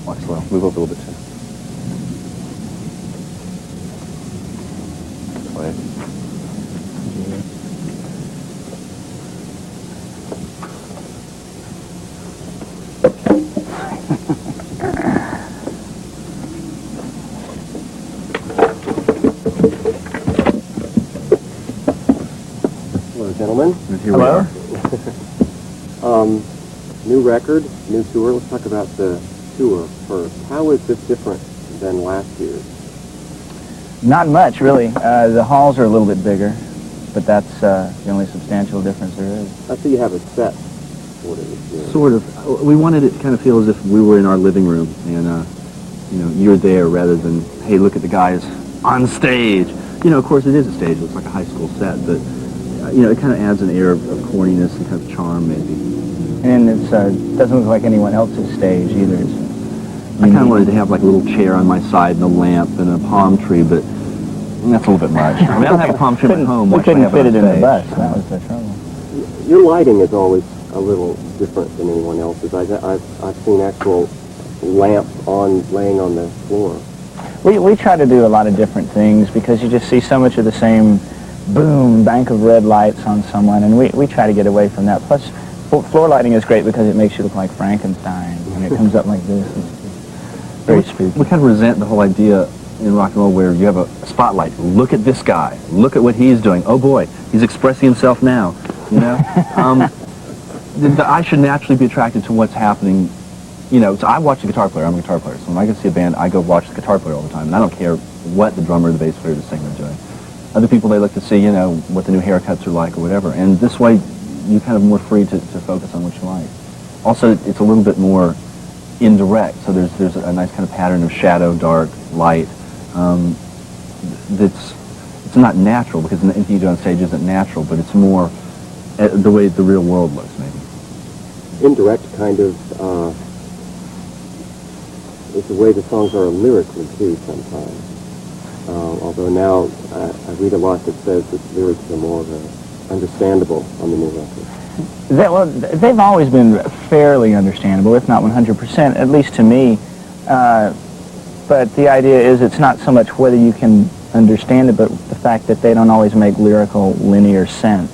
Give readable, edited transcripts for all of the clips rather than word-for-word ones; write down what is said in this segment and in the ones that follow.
Walk slow. Move up a little bit too. Play. Hello, gentlemen. And here we are. New record, new tour. Let's talk about the tour first. How is this different than last year's? Not much, really. The halls are a little bit bigger, but that's the only substantial difference there is. I see you have a set sort of this year. Sort of. We wanted it to kind of feel as if we were in our living room, and you know, you're there rather than, hey, look at the guys on stage. You know, of course, it is a stage. It looks like a high school set, but you know, it kind of adds an air of corniness and kind of charm, maybe. And it doesn't look like anyone else's stage either. I kind of wanted to have like a little chair on my side and a lamp and a palm tree, but that's a little bit much. I mean, I don't have a palm tree at home. We couldn't fit it in the bus. That was the trouble. Your lighting is always a little different than anyone else's. I've seen actual lamps laying on the floor. We try to do a lot of different things because you just see so much of the same boom, bank of red lights on someone, and we try to get away from that. Plus, floor lighting is great because it makes you look like Frankenstein, and it comes up like this. It's very spooky. We kind of resent the whole idea in rock and roll where you have a spotlight. Look at this guy. Look at what he's doing. Oh boy, he's expressing himself now. You know, I should naturally be attracted to what's happening. You know, so I watch the guitar player. I'm a guitar player, so when I go see a band, I go watch the guitar player all the time, and I don't care what the drummer, the bass player, the singer are doing. Other people, they look to see, you know, what the new haircuts are like or whatever, and this way you're kind of more free to focus on what you like. Also, it's a little bit more indirect, so there's a nice kind of pattern of shadow, dark, light. It's not natural, because anything you do on stage isn't natural, but it's more the way the real world looks, maybe. Indirect kind of is the way the songs are lyrically too sometimes. Although now I read a lot that says that lyrics are more understandable on the new record. They've always been fairly understandable, if not 100%, at least to me. But the idea is it's not so much whether you can understand it, but the fact that they don't always make lyrical, linear sense.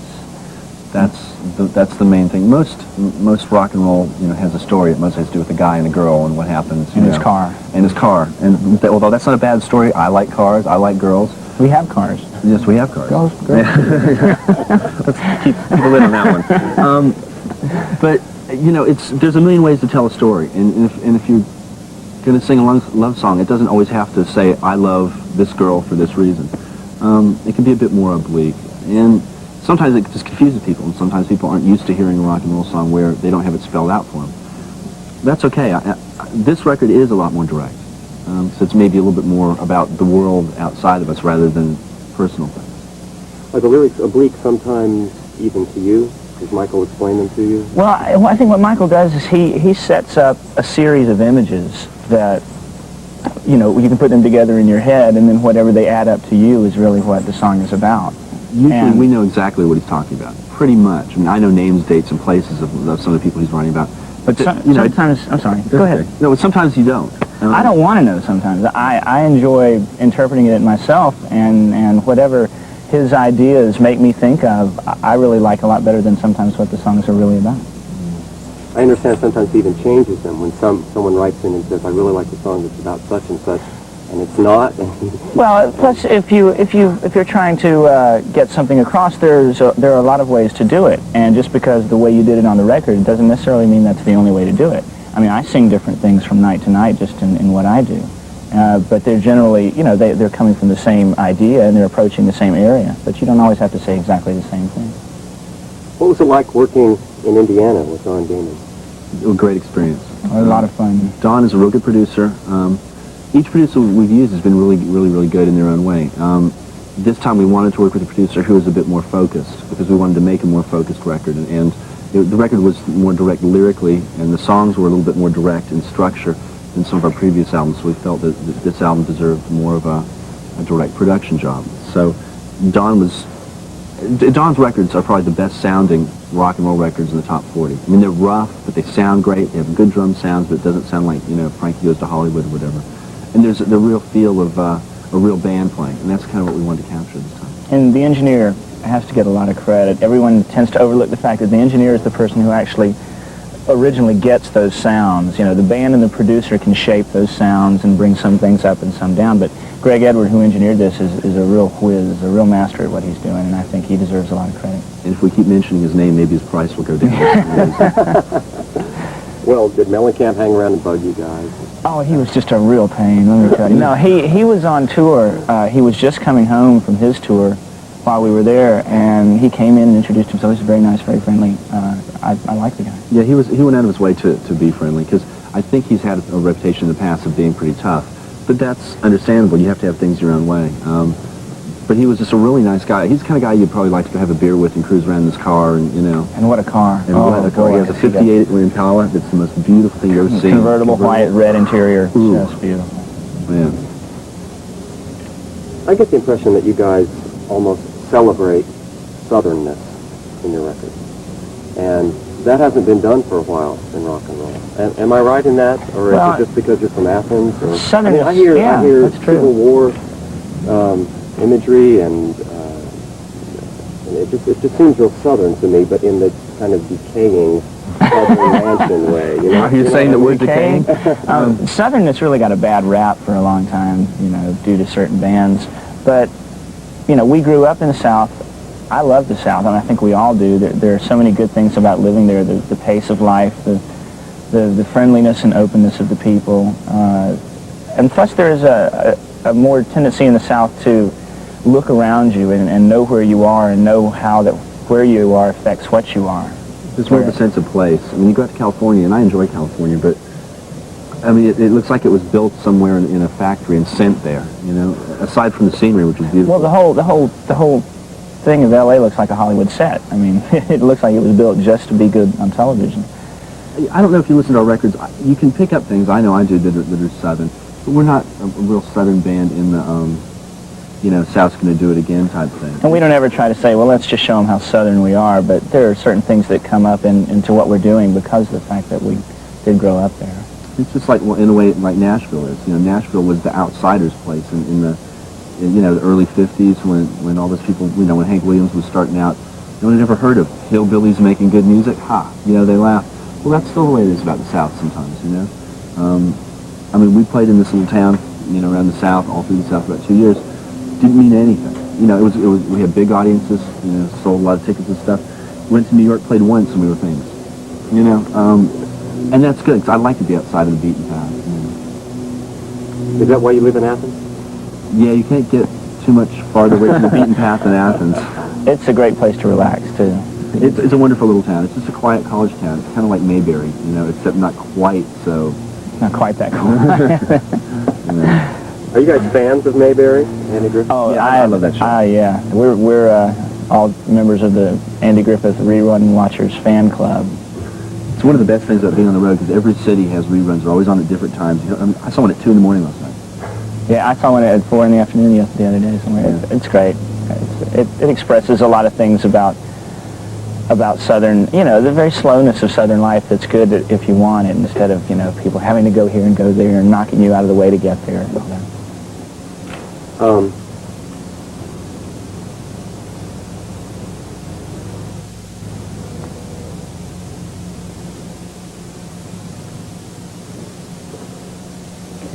That's the main thing. Most rock and roll, you know, has a story. It mostly has to do with a guy and a girl and what happens. In his car. In his car. And although that's not a bad story, I like cars. I like girls. We have cars. Yes, we have cars. Girls. Let's keep a lid on that one. But you know, there's a million ways to tell a story, and if you're going to sing a love song, it doesn't always have to say I love this girl for this reason. It can be a bit more oblique, and sometimes it just confuses people, and sometimes people aren't used to hearing a rock and roll song where they don't have it spelled out for them. That's okay. This record is a lot more direct, so it's maybe a little bit more about the world outside of us rather than personal things. Are the lyrics oblique sometimes even to you? Does Michael explain them to you? Well, I think what Michael does is he sets up a series of images that, you know, you can put them together in your head, and then whatever they add up to you is really what the song is about. Usually we know exactly what he's talking about, pretty much. I mean, I know names, dates, and places of some of the people he's writing about. But sometimes, I'm sorry, go ahead. No, sometimes you don't. I don't want to know sometimes. I enjoy interpreting it myself, and whatever his ideas make me think of, I really like a lot better than sometimes what the songs are really about. I understand sometimes he even changes them when someone writes in and says, I really like the song that's about such and such, and it's not. Well, plus if you're trying to get something across, there are a lot of ways to do it, and just because the way you did it on the record doesn't necessarily mean that's the only way to do it. I mean, I sing different things from night to night just in what I do, but they're generally, you know, they're coming from the same idea and they're approaching the same area, but you don't always have to say exactly the same thing. What was it like working in Indiana with Don Damon? A great experience. A lot of fun. Don is a real good producer. Each producer we've used has been really good in their own way. This time we wanted to work with a producer who was a bit more focused, because we wanted to make a more focused record, and the record was more direct lyrically, and the songs were a little bit more direct in structure than some of our previous albums, so we felt that this album deserved more of a direct production job. So Don was Don's records are probably the best sounding rock and roll records in the top 40. I mean, they're rough, but they sound great. They have good drum sounds, but it doesn't sound like, Frankie Goes to Hollywood or whatever. And there's the real feel of a real band playing, and that's kind of what we wanted to capture this time. And the engineer has to get a lot of credit. Everyone tends to overlook the fact that the engineer is the person who actually originally gets those sounds. The band and the producer can shape those sounds and bring some things up and some down, but Greg Edward, who engineered this, is a real whiz, a real master at what he's doing, and I think he deserves a lot of credit. And if we keep mentioning his name, maybe his price will go down. Well, did Mellencamp hang around and bug you guys? Oh, he was just a real pain, let me tell you. No, he was on tour. He was just coming home from his tour while we were there, and he came in and introduced himself. He was very nice, very friendly. I like the guy. Yeah, he went out of his way to be friendly, because I think he's had a reputation in the past of being pretty tough. But that's understandable. You have to have things your own way. But he was just a really nice guy. He's the kind of guy you'd probably like to have a beer with and cruise around in his car, and And what a car! And what a car! He has a '58 Impala. That's the most beautiful thing you've ever seen. Convertible, white, red interior. Ooh. Just beautiful. Yeah. I get the impression that you guys almost celebrate southernness in your record, and that hasn't been done for a while in rock and roll. Am I right in that, or is it just because you're from Athens? Or, Southernness, I hear that's true. Civil War imagery, and it just seems real southern to me, but in the kind of decaying southern mansion way. Are you saying that we're decaying? Southernness really got a bad rap for a long time, due to certain bands. But, we grew up in the South. I love the South, and I think we all do. There are so many good things about living there, the pace of life, the friendliness and openness of the people. And plus there is a more tendency in the South to look around you and know where you are and know how where you are affects what you are. There's more of a sense of place. I mean, you go out to California, and I enjoy California, but I mean, it looks like it was built somewhere in a factory and sent there. Aside from the scenery, which is beautiful. Well, the whole thing of L.A. looks like a Hollywood set. I mean, it looks like it was built just to be good on television. I don't know if you listen to our records. You can pick up things. I know I do that are Southern, but we're not a real Southern band in the South's going to do it again type thing. And we don't ever try to say, well, let's just show them how Southern we are, but there are certain things that come up into what we're doing because of the fact that we did grow up there. It's just like, well, in a way, like Nashville is. Nashville was the outsider's place in the early 50s when all those people, when Hank Williams was starting out. No one had ever heard of hillbillies making good music. Ha! They laughed. Well, that's still the way it is about the South sometimes, I mean, we played in this little town, around the South, all through the South for about 2 years. Didn't mean anything. We had big audiences, sold a lot of tickets and stuff. Went to New York, played once, and we were famous. And that's good, because I like to be outside of the beaten path. Is that why you live in Athens? Yeah, you can't get too much farther away from the beaten path than Athens. It's a great place to relax, too. It's a wonderful little town. It's just a quiet college town. It's kind of like Mayberry, except not quite so. Not quite that cool. Are you guys fans of Mayberry, Andy Griffith? Oh, yeah, I love that show. Yeah. We're all members of the Andy Griffith Rerun Watchers fan club. It's one of the best things about being on the road, because every city has reruns. They're always on at different times. I saw one at 2 in the morning last night. Yeah, I saw one at 4 in the afternoon the other day somewhere. Yeah. It's great. It expresses a lot of things about Southern, the very slowness of Southern life that's good if you want it, instead of, people having to go here and go there and knocking you out of the way to get there and all that.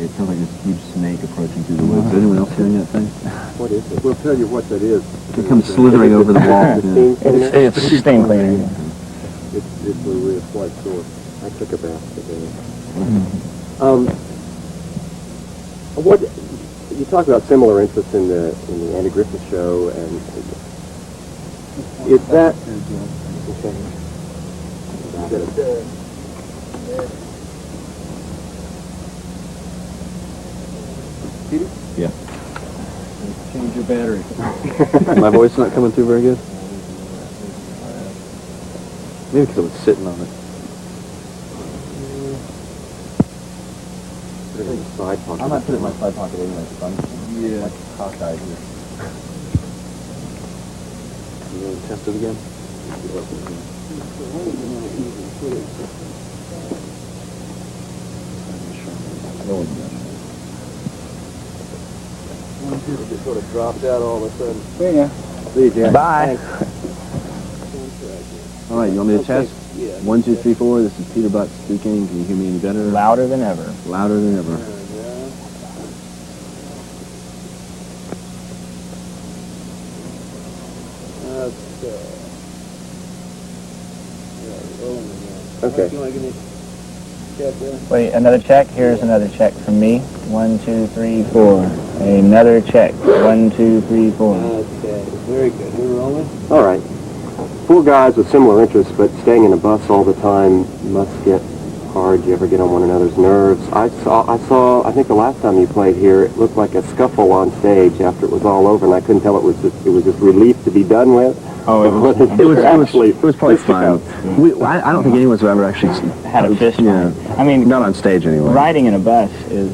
It sounds like this huge snake approaching through the woods. Is anyone else hearing that thing? What is it? We'll tell you what that is. It comes slithering over the wall. It's steam cleaner. It's a real white sword. I took a bath today. Mm-hmm. What you talk about similar interests in the Andy Griffith Show, and is that? Yeah. Change your battery. My voice not coming through very good? Maybe because I was sitting on it. Put it in the side pocket. I'm not putting it in my side pocket anyway, because I'm Yeah. like cockeyed here. You want to test it again? It just sort of dropped out all of a sudden. Yeah. See you, Jack. Bye. All right, you want me to test? Yeah. 1, 2, 3, 4. This is Peter Butt speaking. Can you hear me any better? Louder than ever. Louder than ever. Okay. Wait, another check? Here's another check from me. 1, 2, 3, 4. Another check. 1, 2, 3, 4. Okay, very good. We're rolling? All right. Four guys with similar interests, but staying in a bus all the time must get hard. You ever get on one another's nerves? I saw, I think the last time you played here, it looked like a scuffle on stage after it was all over, and I couldn't tell it was just relief to be done with. Oh, it was probably fun. I don't think anyone's ever actually had a fist yeah. fight. I mean, not on stage anyway. riding in a bus is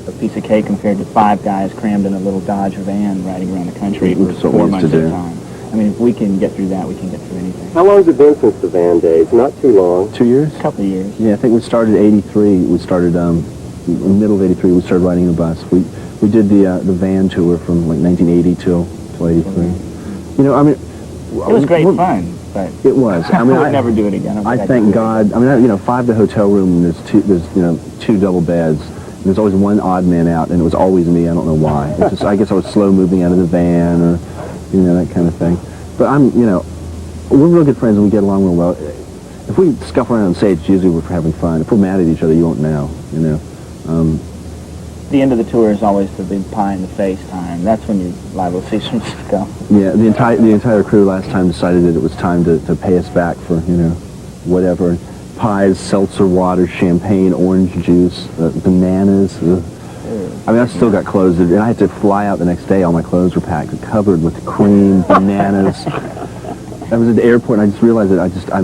a piece of cake compared to 5 guys crammed in a little Dodge van riding around the country for That's what 4 we used months to at a do. time. I mean, if we can get through that, we can get through anything. How long has it been since the van days? Not too long. 2 years? A couple of years. Yeah, I think we started 83. We started in the middle of 83. We started riding a bus. We did the van tour from like 1980 till 83. You know, I mean, It was great fun, but it was. I mean, I would never do it again. I thank God. I mean, you know, 5 the hotel room. And there's 2 double beds. And there's always one odd man out, and it was always me. I don't know why. It's just, I guess I was slow moving out of the van, or that kind of thing. But we're real good friends and we get along real well. If we scuff around on stage, usually we're having fun. If we're mad at each other, you won't know. The end of the tour is always the big pie in the face time. That's when you're liable to see some stuff. Yeah, the entire crew last time decided that it was time to pay us back for whatever. Pies, seltzer water, champagne, orange juice, bananas. I mean, I still got clothes, and I had to fly out the next day. All my clothes were packed, covered with cream, bananas. I was at the airport, and I just realized that I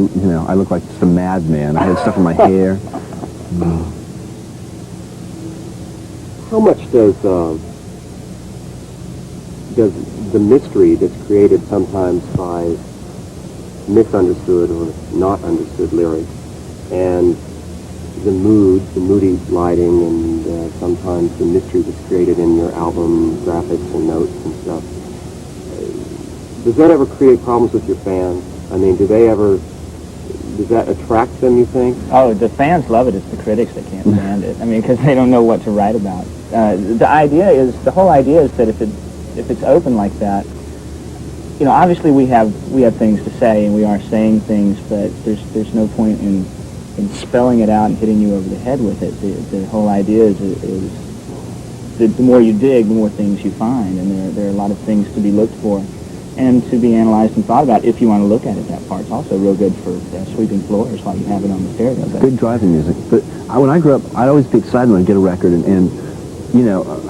looked like just a madman. I had stuff in my hair. How much does the mystery that's created sometimes by misunderstood or not understood lyrics and the moody lighting, and sometimes the mystery that's created in your album graphics and notes and stuff, does that ever create problems with your fans? I mean, does that attract them, you think? Oh, the fans love it. It's the critics that can't stand it. I mean, because they don't know what to write about. The whole idea is that if it's open like that, obviously we have things to say and we are saying things, but there's no point in spelling it out and hitting you over the head with it. The whole idea is the more you dig, the more things you find, and there are a lot of things to be looked for and to be analyzed and thought about if you want to look at it. That part's also real good for sweeping floors while you have it on the stereo. Good driving music. But when I grew up, I'd always be excited when I'd get a record, and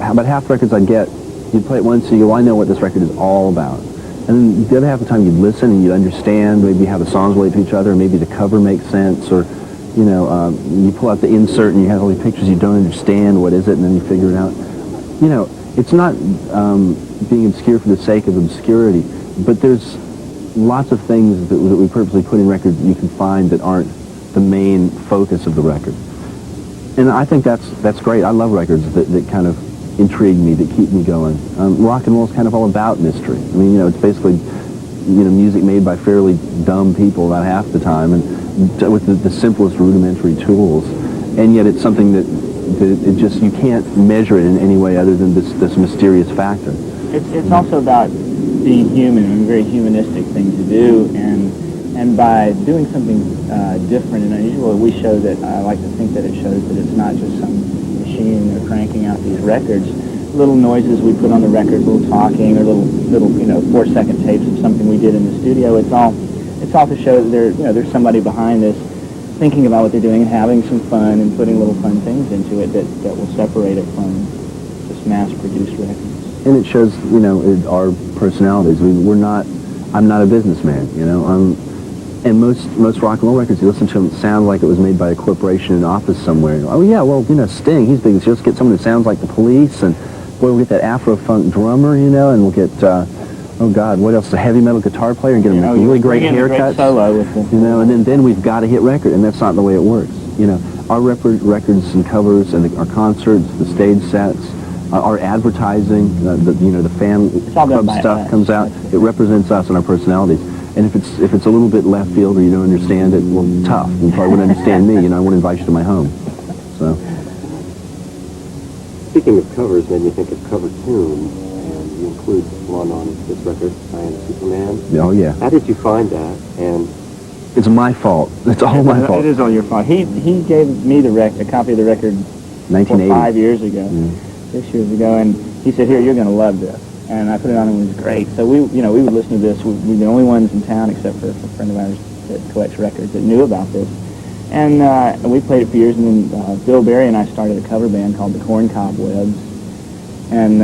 about half the records I'd get, you'd play it once, and you go, well, I know what this record is all about. And then the other half of the time you'd listen and you'd understand maybe how the songs relate to each other, or maybe the cover makes sense, or you pull out the insert and you have all these pictures you don't understand, what is it, and then you figure it out. It's not being obscure for the sake of obscurity, but there's lots of things that we purposely put in records that you can find that aren't the main focus of the record. And I think that's great. I love records that kind of intrigue me, that keep me going. Rock and roll is kind of all about mystery. I mean, it's basically, music made by fairly dumb people about half the time, and with the simplest rudimentary tools. And yet it's something that you can't measure it in any way other than this mysterious factor. It's also about being human, and a very humanistic thing to do, and by doing something different and unusual, we show that, I like to think that it shows that it's not just some machine or cranking out these records. Little noises we put on the record, little talking, or little 4-second tapes of something we did in the studio. It's all to show that there's somebody behind this thinking about what they're doing and having some fun and putting little fun things into it that will separate it from just mass-produced records. And it shows, our personalities. I'm not a businessman, and most rock and roll records, you listen to them, sound like it was made by a corporation in an office somewhere. Oh yeah, well, Sting, he's big. So let's get someone that sounds like the Police, and boy, we'll get that Afro-funk drummer, and we'll get, oh God, what else? A heavy metal guitar player and get a really great haircut. Solo with you know, and then we've got a hit record, and that's not the way it works. You know, our records and covers and our concerts, the stage sets, our advertising, the fan club stuff comes out. It represents us and our personalities. And if it's a little bit left field or you don't understand it, well, tough. You probably wouldn't understand me. You know, I wouldn't invite you to my home. So. Speaking of covers, made me think of cover tunes, and you include one on this record, I Am Superman. Oh yeah. How did you find that? And it's my fault. It's all my fault. It is all your fault. He gave me a copy of the record 1980. 5 years ago, 6 years ago, and he said, "Here, you're going to love this." And I put it on, and it was great. So we would listen to this. We're the only ones in town, except for a friend of ours that collects records, that knew about this. And we played it for years, and then Bill Berry and I started a cover band called the Corn Cobwebs. And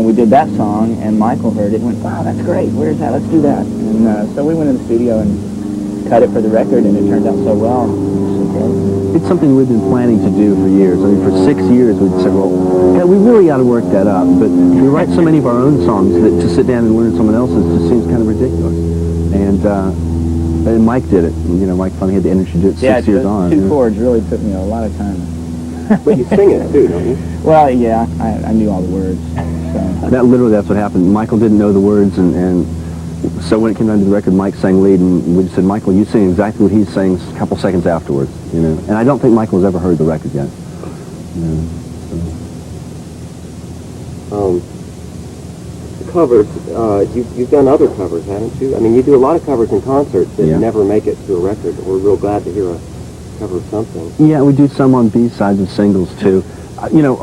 we did that song, and Michael heard it and went, "Wow, that's great. Where's that? Let's do that." And so we went in the studio and cut it for the record, and it turned out so well. It was so great. It's something we've been planning to do for years. I mean, for 6 years we'd said, well, God, we really got to work that up. But we write so many of our own songs that to sit down and learn someone else's just seems kind of ridiculous. And Mike did it. You know, Mike finally had the energy to do it 6 years on. Two chords really took me a lot of time. but you sing it too, don't you? Well, yeah, I knew all the words. So. That's what happened. Michael didn't know the words, and so when it came down to the record, Mike sang lead, and we just said, "Michael, you sing exactly what he's saying a couple seconds afterwards." You know, and I don't think Michael has ever heard the record yet. You know, so. Covers, you've done other covers, haven't you? I mean, you do a lot of covers in concerts that never make it to a record, but we're real glad to hear a cover of something. Yeah, we do some on B-sides of singles, too. You know,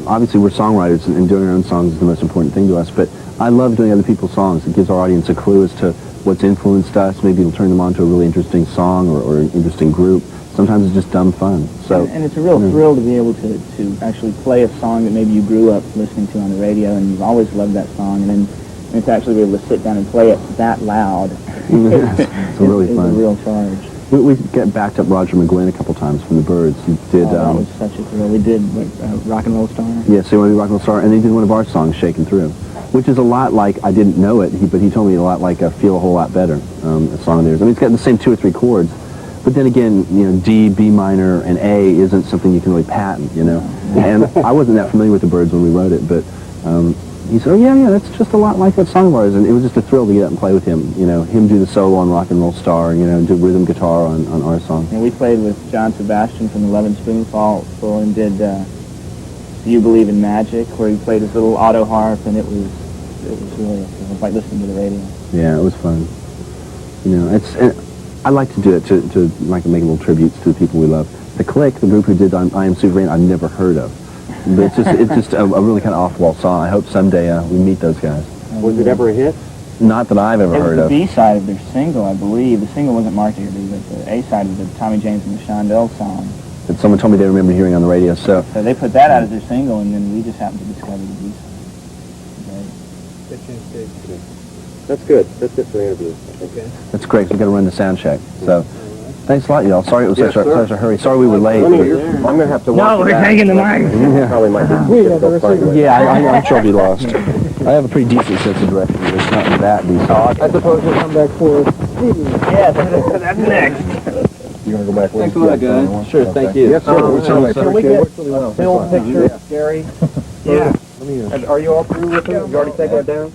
obviously we're songwriters, and doing our own songs is the most important thing to us, but I love doing other people's songs. It gives our audience a clue as to what's influenced us. Maybe it'll turn them on to a really interesting song or an interesting group. Sometimes it's just dumb fun. So, and it's a real thrill to be able to actually play a song that maybe you grew up listening to on the radio and you've always loved that song, and then to actually be able to sit down and play it that loud. it's really fun. It's a real charge. We got backed up Roger McGuinn a couple times from the Byrds. He did. That was such a thrill. We did Rock and Roll Star. Yeah, so he wanted to be Rock and Roll Star, and they did one of our songs, Shaking Through, which is a lot like, I didn't know it, but he told me a lot like Feel a Whole Lot Better, a song of theirs. I mean, it's got the same 2 or 3 chords, but then again, you know, D, B minor, and A isn't something you can really patent, you know. And I wasn't that familiar with the Byrds when we wrote it, but he said, "Oh yeah, that's just a lot like that song of ours," and it was just a thrill to get up and play with him. You know, him do the solo on Rock and Roll Star, you know, do rhythm guitar on our song. And we played with John Sebastian from the Love and Spoonful and did Do You Believe in Magic, where he played his little auto harp, and it was really, it was like listening to the radio. Yeah, it was fun. You know, I like to do it to like make little tributes to the people we love. The Click, the group who did I Am Superman, I've never heard of. But it's just a really kind of off-the-wall song. I hope someday we meet those guys. Was it ever a hit? Not that I've ever heard of. It was the B-side of their single, I believe. The single wasn't marked here, but the A-side was the Tommy James and the Shondell song. That someone told me they remember hearing on the radio. So they put that out as their single, and then we just happened to discover the B-side. That's good. That's it for the interview. Okay. That's great. We've got to run the sound check. So thanks a lot, y'all. Sorry it was such a hurry. Sorry we were late. I'm going to have to watch No, we're taking the mic. Probably might be difficult. Yeah, I'm sure I'll be lost. I have a pretty decent sense of direction. It's not that decent. I suppose we'll come back for Yeah, that's next. You're going to go back with Thanks a lot, guys. Sure, thank you. Yes, sir. Can we get Really still pictures, Gary? Yeah. And are you all through with them? You already taken it down?